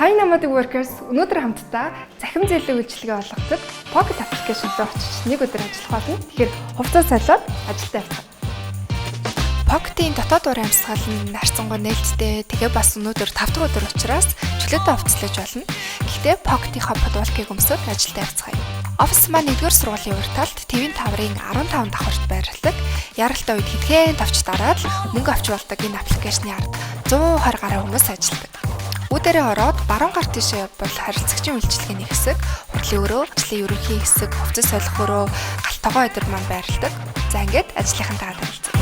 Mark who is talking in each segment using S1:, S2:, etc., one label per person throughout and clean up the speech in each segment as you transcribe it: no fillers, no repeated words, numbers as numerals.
S1: Hi Nomadic Workers өнөөдөр хамтдаа захим зээлэг үйлчилгээ олгодог Pocket application руу очиж нэг өдөр ажиллах болно. Тэгэхээр хувцас солиод ажилдаа явах. Pocket-ийн дотоод уурын амьсгал нь харьцангуй нээлттэй. Тэгээ бас өнөөдөр 5 дахь өдөр учраас чөлөөтэй хувцаслаж болно. Гэхдээ Pocket-ийнхаа подвалкыг өмсөд ажилдаа явцгаая. Офис маань 1-р сургуулийн урд талд TV таврын 15 давхарт байрлалдаг. Яралтай үед хэдхэн товч дараад мөнгө авч болдог энэ аппликейшны ард 120 гаруй хүмүүс ажилладаг. Үүдэрээ ороод баруун гар тишээ бол харилцагчийн үйлчилгээний хэсэг, хурлын өрөө, ажлын ерөнхий хэсэг, хувцас солих өрөө, галтгоо өдөр маань байрладаг. За ингээд ажлынхантайгаа танилцъя.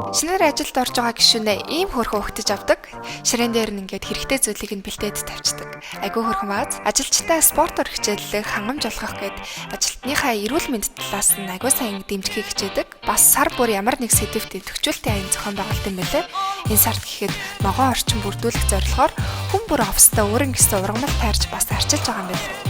S1: Шинээр ажилд орж байгаа гишүүнээ ийм хөрхөн өгтөж авдаг. Ширээн дээр нь ингээд хэрэгтэй зүйлийг нь бэлдээд тавьчихдаг. Айгүй хөрхөн бааз. Ажилчдаа спортоор хичээллэх, хангамж олгох гэд ажилтныхаа эрүүл мэнд талаас нь айгүй сайн дэмжихийг хичээдэг. Бас сар бүр ямар нэг сэдвт төвчүүлтэй аян зохион байгуулалт юм бэлээ. Энэ сард гэхэд ногоон орчин бүрдүүлэх зорилгоор хүн бүр оффистаа өөрийн гэсэн ургамал тайрж бас арчилж байгаа юм байна.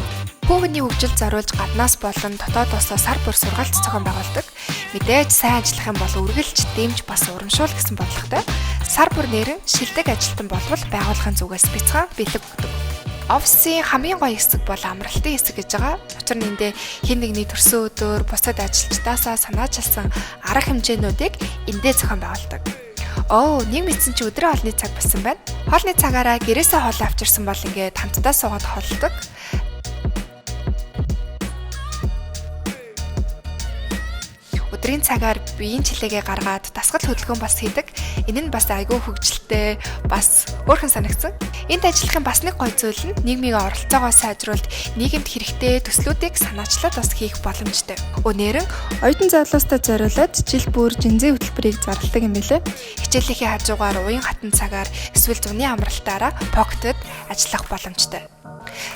S1: Хүүхний хөгжилд зориулж гаднаас болон дотоодоос сар бүр сургаалт зохион байгуулдаг. Мэдээж сайн ажиллах юм бол үргэлж дэмж бас урамшуул гэсэн бодлоготой. Сар бүр нэрэн шилдэг ажилтан болвол байгууллагын зүгээс бяцхан бэлэг өгдөг. Офисын хамгийн гоё хэсэг бол амралтын хэсэг гэж байгаа. Учир нь эндээ хэн нэгний төрсөн өдөр бусад ажилчдаасаа санаачилсан арга хэмжээнүүдийг эндээ зохион байгуулдаг. Нэг мэдсэн чи өдрийн хоолны цаг болсон байна. Хоолны цагаараа гэрээсээ хоол авчирсан бол ингээд хамтдаа суугаад хооллдог. Өдрийн цагаар биеийн чилээгээ гаргаад дасгал хөдөлгөөн бас хийдэг. Энэ нь бас айгүй хөгжилтэй, бас өөрхөн санагдсан. Энд ажиллахын бас нэг гоё зүйл нь нийгмийн оролцоогоо сайжруулж, нийгэмд хэрэгтэй төслүүдийг санаачлаад бас хийх боломжтой. Өнөөрн оюутан залуустай зориулаад жил бүр жинзээ хөтөлбөрийг зарладаг юм билэ. Хичээлийнхээ хажуугаар уян хатан цагаар эсвэл зуны амралтаараа Pocket-д ажиллах боломжтой.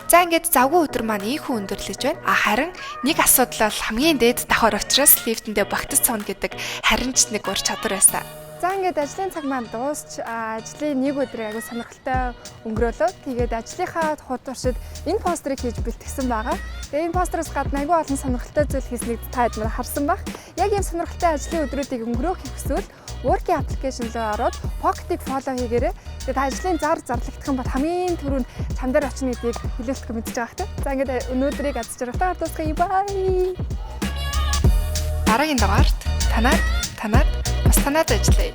S1: За ингээд завгүй өдөр маань ийхүү өндөрлөж байна. Харин нэг асуудал бол хамгийн дээд давхар учраас лифтэндээ багтаж сууна гэдэг харин ч нэг ур чадвар байсан. За ингээд ажлын цаг маань дуусч ажлын нэг өдрийг аягүй сонирхолтой өнгөрөөлөө. Тэгээд ажлынхаа туршид энэ постерыг хийж бэлтгэсэн байгаа. Тэгээд энэ постероос гадна аягүй олон сонирхолтой зүйл хийснийг та хэд мөр харсан баг. Яг ийм сонирхолтой ажлын өдрүүдийг өнгөрөөх хүсвэл Working application руу ороод Pocket-ийг follow хийгээрэй. Тэгээд ажлын зарлагдах юм бол хамгийн түрүүнд чам дээр очно гэдгийг хэлүүлэх мэдчихэж байгаа хэрэг. За ингээд өнөөдрийг аз жаргалтайгаар дуусгая. Bye. Дараагийн дугаарт танаад бас танаад ажиллая.